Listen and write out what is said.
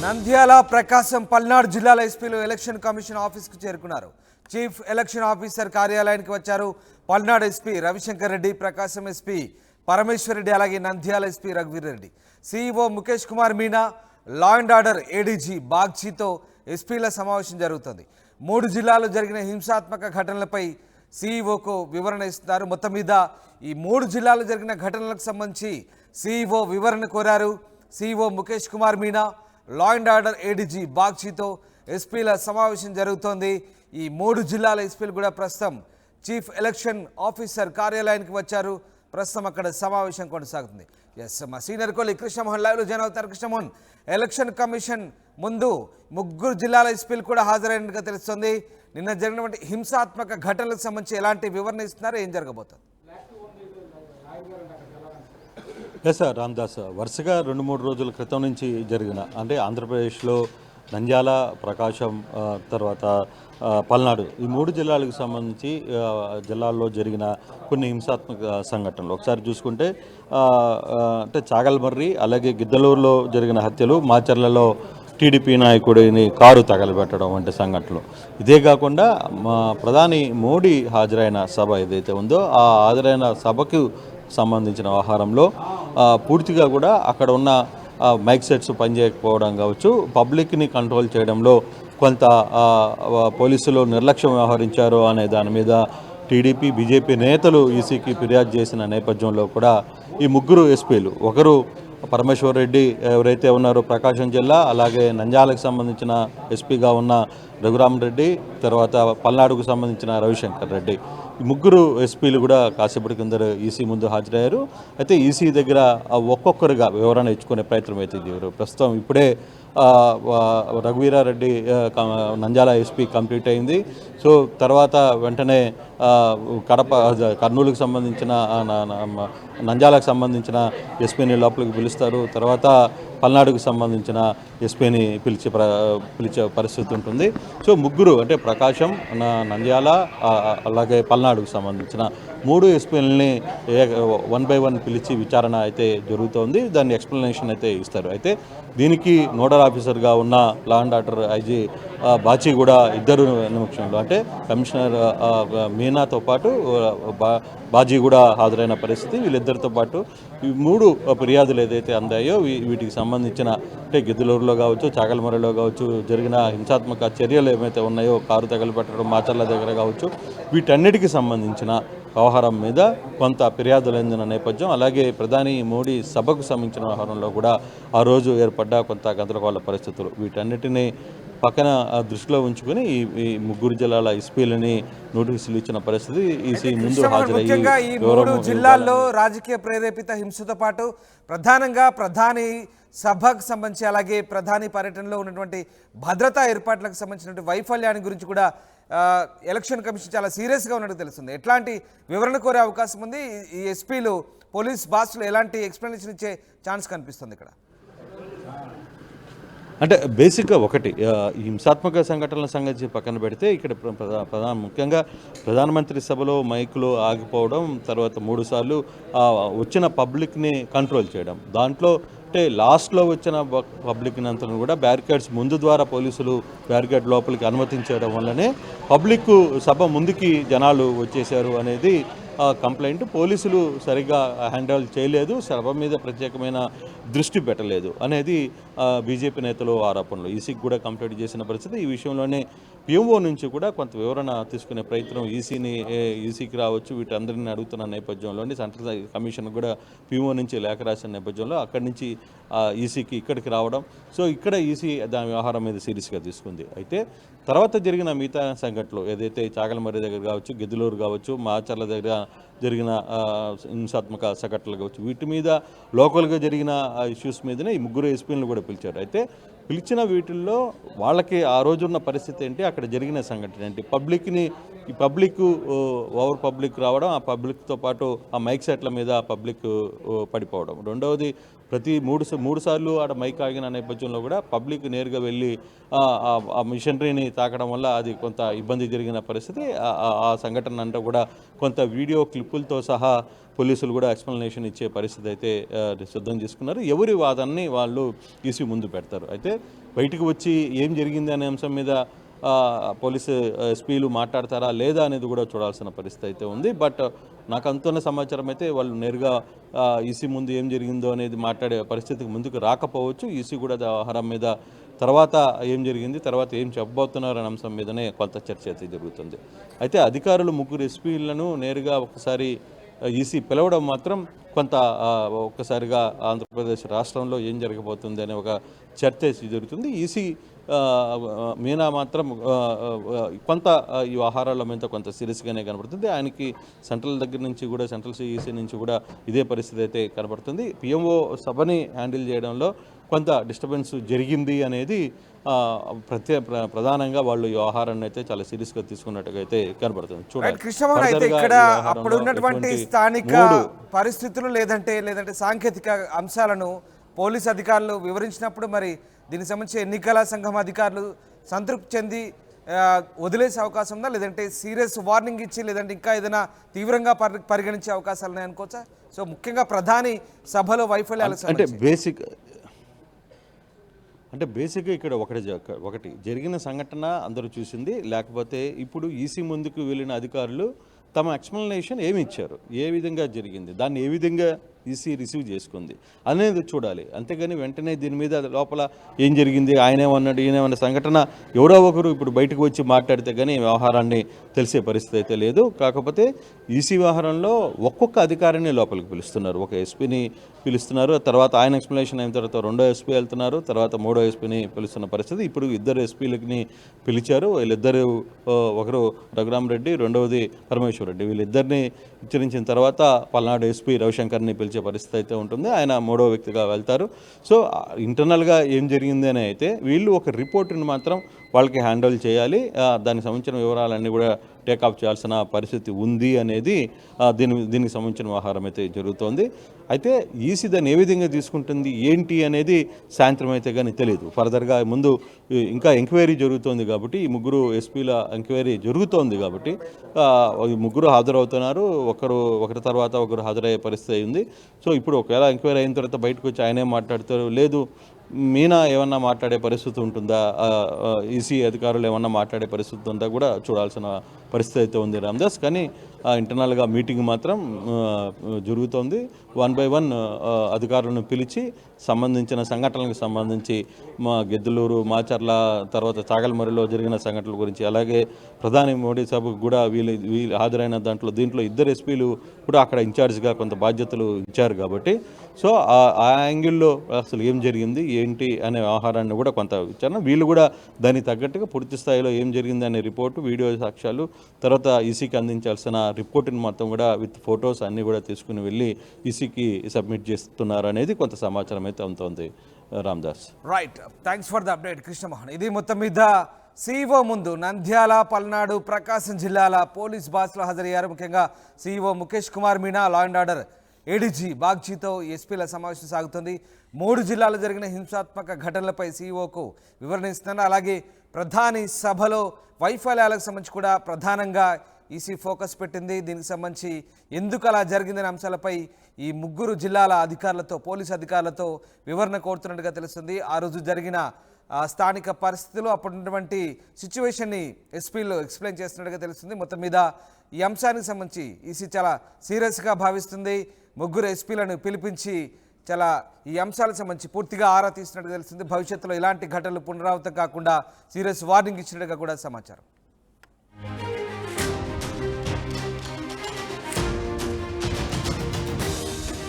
నంద్యాల ప్రకాశం పల్నాడు జిల్లాల ఎస్పీలు election commission ఆఫీస్కు చేరుకున్నారు. చీఫ్ ఎలక్షన్ ఆఫీసర్ కార్యాలయానికి వచ్చారు. పల్నాడు ఎస్పీ రవిశంకర్ రెడ్డి, ప్రకాశం ఎస్పీ పరమేశ్వర్ రెడ్డి, అలాగే నంద్యాల ఎస్పీ రఘువీర్ Reddy, CEO Mukesh Kumar Meena, law and order ADG బాగ్చీతో ఎస్పీల సమావేశం జరుగుతుంది. 3 జిల్లాల్లో జరిగిన హింసాత్మక ఘటనలపై సిఇఓకు వివరణ ఇస్తున్నారు. మొత్తం మీద ఈ 3 జిల్లాల్లో జరిగిన ఘటనలకు సంబంధించి సిఇఓ వివరణ కోరారు. CEO Mukesh Kumar Meena, law and order ADG బాగ్చీతో ఎస్పీల సమావేశం జరుగుతోంది. ఈ 3 జిల్లాల ఎస్పీలు కూడా ప్రస్తుతం చీఫ్ ఎలక్షన్ ఆఫీసర్ కార్యాలయానికి వచ్చారు. ప్రస్తుతం అక్కడ సమావేశం కొనసాగుతుంది. ఎస్, మా సీనియర్ కోలి కృష్ణమోహన్ లైవ్లో జాయిన్ అవుతారు. కృష్ణమోహన్, ఎలక్షన్ కమిషన్ ముందు 3 జిల్లాల ఎస్పీలు కూడా హాజరైనట్టుగా తెలుస్తుంది. నిన్న జరిగినటువంటి హింసాత్మక ఘటనలకు సంబంధించి ఎలాంటి వివరణ ఇస్తున్నారు, ఏం జరగబోతుంది? ఎస్ సార్, రామ్దాస్, వరుసగా 2-3 రోజుల క్రితం నుంచి జరిగిన, అంటే ఆంధ్రప్రదేశ్లో నంద్యాల, ప్రకాశం, తర్వాత పల్నాడు, ఈ 3 జిల్లాలకు సంబంధించి జిల్లాల్లో జరిగిన కొన్ని హింసాత్మక సంఘటనలు ఒకసారి చూసుకుంటే, అంటే చాగల్మర్రి అలాగే గిద్దలూరులో జరిగిన హత్యలు, మాచర్లలో టీడీపీ నాయకుడిని కారు తగలబెట్టడం వంటి సంఘటనలు. ఇదే కాకుండా మా ప్రధాని మోడీ హాజరైన సభ ఏదైతే ఉందో ఆ హాజరైన సభకు సంబంధించిన వ్యవహారంలో పూర్తిగా కూడా అక్కడ ఉన్న మైక్ సెట్స్ పనిచేయకపోవడం కావచ్చు, పబ్లిక్ని కంట్రోల్ చేయడంలో కొంత పోలీసులు నిర్లక్ష్యం వ్యవహరించారు అనే దాని మీద టీడీపీ, బీజేపీ నేతలు ఈసీకి ఫిర్యాదు చేసిన నేపథ్యంలో కూడా ఈ 3 ఎస్పీలు, ఒకరు పరమేశ్వర్ రెడ్డి ఎవరైతే ఉన్నారో ప్రకాశం జిల్లా, అలాగే నంద్యాలకు సంబంధించిన ఎస్పీగా ఉన్న రఘురామ్ రెడ్డి, తర్వాత పల్నాడుకు సంబంధించిన రవిశంకర్ రెడ్డి, ఈ 3 ఎస్పీలు కూడా కాసేపటి కింద ఈసీ ముందు హాజరయ్యారు. అయితే ఈసీ దగ్గర ఒక్కొక్కరుగా వివరణ ఇచ్చుకునే ప్రయత్నం అయితే చేశారు. ప్రస్తుతం ఇప్పుడే రఘువీరారెడ్డి నంద్యాల ఎస్పీ కంప్లీట్ అయింది. సో తర్వాత వెంటనే కర్నూలుకు సంబంధించిన, నంద్యాలకు సంబంధించిన ఎస్పీని లోపలికి పిలుస్తారు. తర్వాత పల్నాడుకు సంబంధించిన ఎస్పీని పిలిచే పరిస్థితి ఉంటుంది. సో 3, అంటే ప్రకాశం, నంద్యాల, అలాగే పల్నాడుకు సంబంధించిన 3 ఎస్పీలని 1 by 1 పిలిచి విచారణ అయితే జరుగుతోంది. దాన్ని ఎక్స్ప్లెనేషన్ అయితే ఇస్తారు. అయితే దీనికి నోడల్ ఆఫీసర్గా ఉన్న లా అండ్ ఆర్డర్ ఐజీ బాచి కూడా ఇద్దరు నిమిషంలో, అంటే కమిషనర్ మీనాతో పాటు బాజీ కూడా హాజరైన పరిస్థితి. వీళ్ళిద్దరితో పాటు ఈ 3 ఫిర్యాదులు ఏదైతే అందాయో వీటికి సంబంధించిన, అంటే గిద్దలూరులో కావచ్చు, చాగల్మర్రిలో కావచ్చు జరిగిన హింసాత్మక చర్యలు ఏమైతే ఉన్నాయో, కారు తగలబెట్టడం, మాచర్ల దగ్గర కావచ్చు, వీటన్నిటికీ సంబంధించిన వ్యవహారం మీద కొంత ఫిర్యాదులు అందిన నేపథ్యం, అలాగే ప్రధాని మోడీ సభకు సంబంధించిన వ్యవహారంలో కూడా ఆ రోజు ఏర్పడ్డ కొంత గందరగోళ పరిస్థితులు, వీటన్నిటినీ పక్కన దృష్టిలో ఉంచుకొని ఈ 3 జిల్లాల ఎస్పీలని నోటీసులు ఇచ్చిన పరిస్థితి ఈసీ ముందు హాజరయ్యి. ఈ 3 జిల్లాల్లో రాజకీయ ప్రేరేపిత హింసతో పాటు ప్రధానంగా ప్రధాని సభకు సంబంధించి, అలాగే ప్రధాని పర్యటనలో ఉన్నటువంటి భద్రతా ఏర్పాట్లకు సంబంధించినటువంటి వైఫల్యాన్ని గురించి కూడా ఎలక్షన్ కమిషన్ చాలా సీరియస్గా ఉన్నట్టు తెలుస్తుంది. ఎట్లాంటి వివరణ కోరే అవకాశం ఉంది? ఈ ఎస్పీలు, పోలీస్ బాస్లు ఎలాంటి ఎక్స్ప్లెనేషన్ ఇచ్చే ఛాన్స్ కనిపిస్తుంది ఇక్కడ? అంటే బేసిక్గా ఒకటి, ఈ హింసాత్మక సంఘటనల సంగతి పక్కన పెడితే ఇక్కడ ముఖ్యంగా ప్రధానమంత్రి సభలో మైకులు ఆగిపోవడం, తర్వాత 3 సార్లు వచ్చిన పబ్లిక్ని కంట్రోల్ చేయడం, దాంట్లో అంటే లాస్ట్లో వచ్చిన పబ్లిక్ని అంతా కూడా బ్యారికేడ్స్ ముందు ద్వారా పోలీసులు బ్యారికేడ్ లోపలికి అనుమతించడం వల్లనే పబ్లిక్ సభ ముందుకి జనాలు వచ్చేశారు అనేది కంప్లైంట్. పోలీసులు సరిగ్గా హ్యాండిల్ చేయలేదు, సభ మీద ప్రత్యేకమైన దృష్టి పెట్టలేదు అనేది బీజేపీ నేతలు ఆరోపణలు. ఈసీకి కూడా కంప్లైంట్ చేసిన పరిస్థితి. ఈ విషయంలోనే పిఎంఓ నుంచి కూడా కొంత వివరణ తీసుకునే ప్రయత్నం ఈసీకి రావచ్చు, వీటందరినీ అడుగుతున్న నేపథ్యంలోని సెంట్రల్ కమిషన్ కూడా పిఎంఓ నుంచి లేఖ రాసిన నేపథ్యంలో అక్కడి నుంచి ఈసీకి ఇక్కడికి రావడం. సో ఇక్కడ ఈసీ దాని వ్యవహారం మీద సీరియస్గా తీసుకుంది. అయితే తర్వాత జరిగిన మిగతా సంఘటనలు ఏదైతే చాగల్మర్రి దగ్గర కావచ్చు, గిద్దలూరు కావచ్చు, మాచర్ల దగ్గర జరిగిన హింసాత్మక సంఘటనలు కావచ్చు, వీటి మీద లోకల్గా జరిగిన ఇష్యూస్ మీదనే ఈ 3 ఎస్పీలను కూడా పిలిచారు. అయితే పిలిచిన వీటిల్లో వాళ్ళకి ఆ రోజున్న పరిస్థితి ఏంటి, అక్కడ జరిగిన సంఘటన ఏంటి, పబ్లిక్ ఓవర్ పబ్లిక్ రావడం, ఆ పబ్లిక్తో పాటు ఆ మైక్ సెట్ల మీద పబ్లిక్ పడిపోవడం, రెండవది ప్రతి 3 సార్లు ఆడ మైక్ ఆగిన నేపథ్యంలో కూడా పబ్లిక్ నేరుగా వెళ్ళి ఆ మిషనరీని తాకడం వల్ల అది కొంత ఇబ్బంది జరిగిన పరిస్థితి. ఆ సంఘటన అంతా కూడా కొంత వీడియో క్లిప్పులతో సహా పోలీసులు కూడా ఎక్స్ప్లెనేషన్ ఇచ్చే పరిస్థితి అయితే సిద్ధం చేసుకున్నారు. ఎవరి వాదనని వాళ్ళు ఈసీ ముందు పెడతారు. అయితే బయటికి వచ్చి ఏం జరిగింది అనే అంశం మీద పోలీసు ఎస్పీలు మాట్లాడతారా లేదా అనేది కూడా చూడాల్సిన పరిస్థితి అయితే ఉంది. బట్ నాకు అందుతున్న సమాచారం అయితే వాళ్ళు నేరుగా ఈసీ ముందు ఏం జరిగిందో అనేది మాట్లాడే పరిస్థితికి ముందుకు రాకపోవచ్చు. ఈసీ కూడా వ్యవహారం మీద తర్వాత ఏం జరిగింది, తర్వాత ఏం చెప్పబోతున్నారు అనే అంశం మీదనే కొంత చర్చ అయితే జరుగుతుంది. అయితే అధికారులు ముగ్గురు ఎస్పీలను నేరుగా ఒకసారి ఈసీ పిలవడం మాత్రం కొంత ఒక్కసారిగా ఆంధ్రప్రదేశ్ రాష్ట్రంలో ఏం జరగబోతుంది అనే ఒక చర్చ జరుగుతుంది. ఈసీ మీనా మాత్రం కొంత ఈ వ్యవహారాల మీద కొంత సీరియస్గానే కనబడుతుంది. ఆయనకి సెంట్రల్ దగ్గర నుంచి కూడా సెంట్రల్ ఈసీ నుంచి కూడా ఇదే పరిస్థితి అయితే కనబడుతుంది. పిఎంఓ సభని హ్యాండిల్ చేయడంలో కొంత డిస్టర్బెన్స్ జరిగింది అనేది ప్రధానంగా వాళ్ళు ఈ వ్యవహారాన్ని అయితే చాలా సీరియస్గా తీసుకున్నట్టుగా అయితే కనబడుతుంది. చూడండి కృష్ణమోహన్, అయితే ఇక్కడ అప్పుడు ఉన్నటువంటి స్థానిక పరిస్థితులు లేదంటే సాంకేతిక అంశాలను పోలీస్ అధికారులు వివరించినప్పుడు మరి దీనికి సంబంధించి ఎన్నికల సంఘం అధికారులు సంతృప్తి చెంది వదిలేసే అవకాశం ఉందా, లేదంటే సీరియస్ వార్నింగ్ ఇచ్చి లేదంటే ఇంకా ఏదైనా తీవ్రంగా పరిగణించే అవకాశాలు ఉన్నాయి అనుకోవచ్చా? సో ముఖ్యంగా ప్రధాని సభలో వైఫల్యాలు అంటే బేసిక్గా ఇక్కడ ఒకటి జరిగిన సంఘటన అందరూ చూసింది. లేకపోతే ఇప్పుడు ఈసీ ముందుకు వెళ్ళిన అధికారులు తమ ఎక్స్ప్లెనేషన్ ఏమి ఇచ్చారు, ఏ విధంగా జరిగింది, దాన్ని ఏ విధంగా ఈసీ రిసీవ్ చేసుకుంది అనేది చూడాలి. అంతేగాని వెంటనే దీని మీద లోపల ఏం జరిగింది, ఆయనేమన్నాడు ఈయనేమన్న సంఘటన ఎవరో ఒకరు ఇప్పుడు బయటకు వచ్చి మాట్లాడితే కానీ వ్యవహారాన్ని తెలిసే పరిస్థితి అయితే లేదు. కాకపోతే ఈసీ వ్యవహారంలో ఒక్కొక్క అధికారిని లోపలికి పిలుస్తున్నారు. ఒక ఎస్పీని పిలుస్తున్నారు, తర్వాత ఆయన ఎక్స్ప్లెనేషన్ అయిన తర్వాత రెండో ఎస్పీ వెళ్తున్నారు, తర్వాత మూడో ఎస్పీని పిలుస్తున్న పరిస్థితి. ఇప్పుడు ఇద్దరు ఎస్పీలని పిలిచారు. వీళ్ళిద్దరు ఒకరు రఘురామరెడ్డి, రెండవది పరమేశ్వర్ రెడ్డి. వీళ్ళిద్దరిని హెచ్చరించిన తర్వాత పల్నాడు ఎస్పీ రవిశంకర్ని పిలిచే పరిస్థితి అయితే ఉంటుంది. ఆయన మూడో వ్యక్తిగా వెళ్తారు. సో ఇంటర్నల్గా ఏం జరిగింది అని అయితే వీళ్ళు ఒక రిపోర్ట్ని మాత్రం వాళ్ళకి హ్యాండిల్ చేయాలి. దానికి సంబంధించిన వివరాలన్నీ కూడా టేకప్ చేయాల్సిన పరిస్థితి ఉంది అనేది దీనికి సంబంధించిన వ్యవహారం అయితే జరుగుతోంది. అయితే ఈసీ దాన్ని ఏ విధంగా తీసుకుంటుంది ఏంటి అనేది సాయంత్రం అయితే కానీ తెలియదు. ఫర్దర్గా ముందు ఇంకా ఎంక్వైరీ జరుగుతోంది కాబట్టి ఈ ముగ్గురు ఎస్పీల ఎంక్వైరీ జరుగుతోంది కాబట్టి ఈ ముగ్గురు హాజరవుతున్నారు. ఒకరి తర్వాత ఒకరు హాజరయ్యే పరిస్థితి ఉంది. సో ఇప్పుడు ఒకవేళ ఎంక్వైరీ అయిన తర్వాత బయటకు వచ్చి ఆయనే మాట్లాడతారు, లేదు మీనా ఏమన్నా మాట్లాడే పరిస్థితి ఉంటుందా, ఈసీ అధికారులు ఏమన్నా మాట్లాడే పరిస్థితి ఉందా కూడా చూడాల్సిన పరిస్థితి అయితే ఉంది రామదాస్. కానీ ఇంటర్నల్గా మీటింగ్ మాత్రం జరుగుతోంది. 1 by 1 అధికారులను పిలిచి సంబంధించిన సంఘటనలకు సంబంధించి మా గిద్దలూరు, మాచర్ల, తర్వాత చాగల్మరిలో జరిగిన సంఘటనల గురించి, అలాగే ప్రధాని మోడీ సభకు కూడా వీళ్ళు హాజరైన దీంట్లో ఇద్దరు ఎస్పీలు కూడా అక్కడ ఇన్ఛార్జ్గా కొంత బాధ్యతలు ఇచ్చారు కాబట్టి సో ఆ యాంగిల్లో అసలు ఏం జరిగింది ఏంటి అనే వ్యవహారాన్ని కూడా కొంత ఇచ్చారు. వీళ్ళు కూడా దానికి తగ్గట్టుగా పూర్తి స్థాయిలో ఏం జరిగింది అనే రిపోర్టు, వీడియో సాక్ష్యాలు, తర్వాత ఈసీకి అందించాల్సిన రిపోర్టుని మొత్తం కూడా విత్ ఫొటోస్ అన్నీ కూడా తీసుకుని వెళ్ళి ఈసీకి సబ్మిట్ చేస్తున్నారు అనేది కొంత సమాచారం అయితే ఉంటుంది Ramdas. Right, thanks for the update Krishnamohan. ఇది మొత్తం మీద సీఈఓ ముందు నంద్యాల, పల్నాడు, ప్రకాశం జిల్లాల పోలీస్ బాస్లో హాజరయ్యారు. ముఖ్యంగా CEO Mukesh Kumar Meena, law and order ADG బాగ్జీతో ఎస్పీల సమావేశం సాగుతుంది. 3 జిల్లాల్లో జరిగిన హింసాత్మక ఘటనలపై సీఈఓకు వివరణ ఇస్తున్నారు. అలాగే ప్రధాని సభలో వైఫల్యాలకు సంబంధించి కూడా ప్రధానంగా ఈసీ ఫోకస్ పెట్టింది. దీనికి సంబంధించి ఎందుకు అలా జరిగిందనే అంశాలపై ఈ 3 జిల్లాల అధికారులతో, పోలీసు అధికారులతో వివరణ కోరుతున్నట్టుగా తెలుస్తుంది. ఆ రోజు జరిగిన స్థానిక పరిస్థితులు, అప్పుడున్నటువంటి సిచ్యువేషన్ని ఎస్పీలు ఎక్స్ప్లెయిన్ చేస్తున్నట్టుగా తెలుస్తుంది. మొత్తం మీద ఈ అంశానికి సంబంధించి ఈసీ చాలా సీరియస్గా భావిస్తుంది. 3 ఎస్పీలను పిలిపించి చాలా ఈ అంశాలకు సంబంధించి పూర్తిగా ఆరా తీస్తున్నట్టుగా తెలుస్తుంది. భవిష్యత్తులో ఇలాంటి ఘటనలు పునరావృతం కాకుండా సీరియస్ వార్నింగ్ ఇచ్చినట్టుగా కూడా సమాచారం.